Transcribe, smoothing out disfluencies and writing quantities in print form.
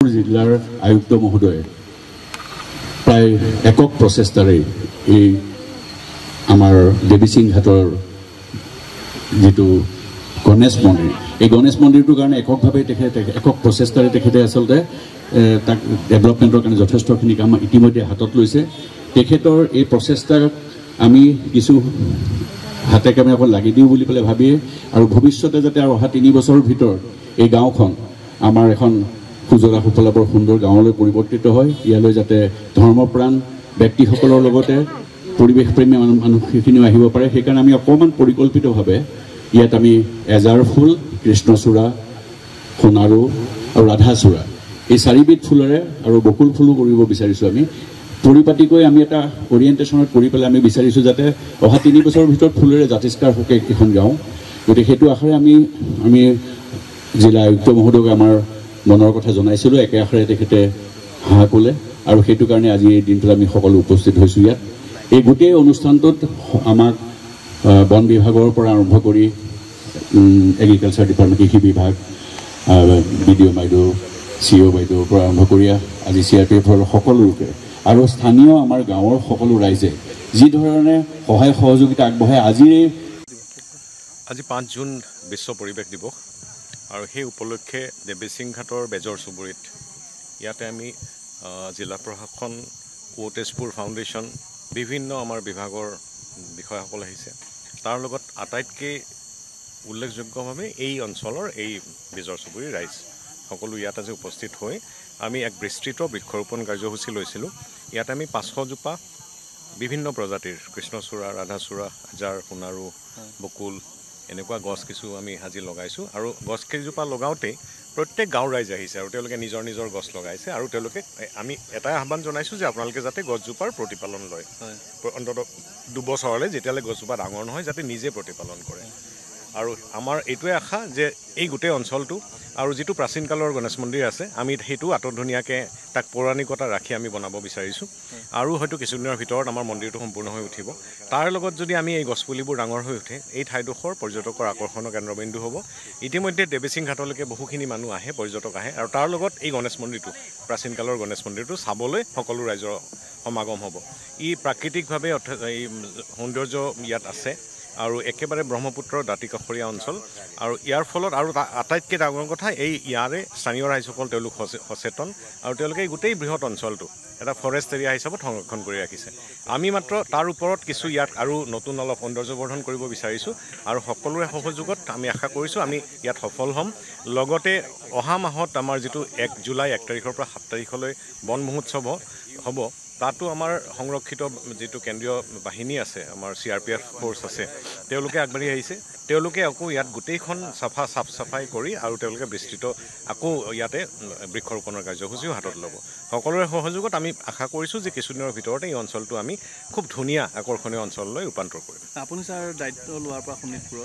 জিলাৰ আয়ুক্ত মহোদয়ে প্ৰায় একক প্ৰচেষ্টাৰে এই আমাৰ দেৱীসিং ঘাটৰ যিটো গণেশ মন্দিৰ এই গণেশ মন্দিৰটোৰ কাৰণে এককভাৱে একক প্ৰচেষ্টাৰে তেখেতে আচলতে তাক ডেভেলপমেণ্টৰ কাৰণে যথেষ্টখিনি কাম ইতিমধ্যে হাতত লৈছে। তেখেতৰ এই প্ৰচেষ্টাক আমি কিছু হাতে কামে অকল লাগি দিওঁ বুলি পেলাই ভাবিয়ে আৰু ভৱিষ্যতে যাতে আৰু অহা 3 বছৰৰ ভিতৰত এই গাঁওখন আমাৰ এখন সুজলা সুফলা বৰ সুন্দৰ গাঁৱলৈ পৰিৱৰ্তিত হয়। ইয়ালৈ যাতে ধৰ্মপ্ৰাণ ব্যক্তিসকলৰ লগতে পৰিৱেশপ্ৰেমী মানুহখিনিও আহিব পাৰে, সেইকাৰণে আমি অকণমান পৰিকল্পিতভাৱে ইয়াত আমি এজাৰ ফুল, কৃষ্ণচূড়া, সোণাৰু আৰু ৰাধাচূড়া এই 4বিধ ফুলেৰে আৰু বকুল ফুলো কৰিব বিচাৰিছোঁ। আমি পৰিপাটিকৈ আমি এটা অৰিয়েণ্টেশ্যনত কৰি পেলাই আমি বিচাৰিছোঁ যাতে অহা 3 বছৰৰ ভিতৰত ফুলেৰে জাতিষ্কাৰ হকে এখন গাঁও। গতিকে সেইটো আশাৰে আমি জিলা আয়ুক্ত মহোদয়ক আমাৰ মনৰ কথা জনাইছিলোঁ। একে আখৰে তেখেতে হাঁহ ক'লে আৰু সেইটো কাৰণে আজি এই দিনটোত আমি সকলো উপস্থিত হৈছোঁ ইয়াত। এই গোটেই অনুষ্ঠানটোত আমাক বন বিভাগৰ পৰা আৰম্ভ কৰি এগ্ৰিকালচাৰ ডিপাৰ্টমেণ্ট, কৃষি বিভাগ, BDO বাইদেউ, CO বাইদেউৰ পৰা আৰম্ভ কৰি আজি CRPFৰ সকলো লোকে আৰু স্থানীয় আমাৰ গাঁৱৰ সকলো ৰাইজে যি ধৰণে সহায় সহযোগিতা আগবঢ়াই আজি 5 জুন বিশ্ব পৰিৱেশ দিৱস আৰু সেই উপলক্ষে দেৱীসিং ঘাটৰ বেজৰ চুবুৰীত ইয়াতে আমি জিলা প্ৰশাসন, তেজপুৰ ফাউণ্ডেশ্যন, বিভিন্ন আমাৰ বিভাগৰ বিষয়াসকল আহিছে। তাৰ লগত আটাইতকৈ উল্লেখযোগ্যভাৱে এই অঞ্চলৰ এই বেজৰ চুবুৰীৰ ৰাইজ সকলো ইয়াত আজি উপস্থিত হৈ আমি এক বিস্তৃত বৃক্ষৰোপণ কাৰ্যসূচী লৈছিলোঁ। ইয়াত আমি 500 জোপা বিভিন্ন প্ৰজাতিৰ কৃষ্ণচূড়া, ৰাধাচূড়া, আজাৰ, সোণাৰু, বকুল এনেকুৱা গছ কিছু আমি আজি লগাইছোঁ আৰু গছ কেইজোপা লগাওঁতেই প্ৰত্যেক গাঁৱৰ ৰাইজ আহিছে আৰু তেওঁলোকে নিজৰ নিজৰ গছ লগাইছে আৰু তেওঁলোকে আমি এটাই আহ্বান জনাইছোঁ যে আপোনালোকে যাতে গছজোপাৰ প্ৰতিপালন লয়, অন্ততঃ 2 বছৰলৈ যেতিয়ালৈ গছজোপা ডাঙৰ নহয় যাতে নিজে প্ৰতিপালন কৰে। আৰু আমাৰ এইটোৱে আশা যে এই গোটেই অঞ্চলটো আৰু যিটো প্ৰাচীন কালৰ গণেশ মন্দিৰ আছে আমি সেইটো আটধুনীয়াকৈ তাক পৌৰাণিকতা ৰাখি আমি বনাব বিচাৰিছোঁ আৰু হয়তো কিছুদিনৰ ভিতৰত আমাৰ মন্দিৰটো সম্পূৰ্ণ হৈ উঠিব। তাৰ লগত যদি আমি এই গছপুলিবোৰ ডাঙৰ হৈ উঠে এই ঠাইডোখৰ পৰ্যটকৰ আকৰ্ষণৰ কেন্দ্ৰবিন্দু হ'ব। ইতিমধ্যে দেৱীসিং ঘাটলৈকে বহুখিনি মানুহ আহে, পৰ্যটক আহে আৰু তাৰ লগত এই গণেশ মন্দিৰটো, প্ৰাচীন কালৰ গণেশ মন্দিৰটো চাবলৈ সকলো ৰাইজৰ সমাগম হ'ব। ই প্ৰাকৃতিকভাৱে এই সৌন্দৰ্য ইয়াত আছে আৰু একেবাৰে ব্ৰহ্মপুত্ৰৰ দাঁতিকাষৰীয়া অঞ্চল আৰু ইয়াৰ ফলত আৰু আটাইতকৈ ডাঙৰ কথা ইয়াৰে স্থানীয় ৰাইজসকল তেওঁলোক সচেতন আৰু তেওঁলোকে এই গোটেই বৃহৎ অঞ্চলটো এটা ফৰেষ্ট এৰিয়া হিচাপত সংৰক্ষণ কৰি ৰাখিছে। আমি মাত্ৰ তাৰ ওপৰত কিছু ইয়াক আৰু নতুন অলপ সৌন্দৰ্যবৰ্ধন কৰিব বিচাৰিছোঁ আৰু সকলোৰে সহযোগত আমি আশা কৰিছোঁ আমি ইয়াত সফল হ'ম। লগতে অহা মাহত আমাৰ যিটো 1 জুলাই 1 তাৰিখৰ পৰা 7 তাৰিখলৈ বন মহোৎসৱ হ'ব, তাতো আমাৰ সংৰক্ষিত যিটো কেন্দ্ৰীয় বাহিনী আছে, আমাৰ CRPF ফ'ৰ্চ আছে, তেওঁলোকে আগবাঢ়ি আহিছে। তেওঁলোকে আকৌ ইয়াত গোটেইখন চাফ চাফাই কৰি আৰু তেওঁলোকে বিস্তৃত আকৌ ইয়াতে বৃক্ষৰোপণৰ কাৰ্যসূচীও হাতত ল'ব। সকলোৰে সহযোগত আমি আশা কৰিছোঁ যে কিছুদিনৰ ভিতৰতে এই অঞ্চলটো আমি খুব ধুনীয়া আকৰ্ষণীয় অঞ্চললৈ ৰূপান্তৰ কৰিম। আপুনি ছাৰ দায়িত্ব লোৱাৰ পৰা শোণিতপুৰত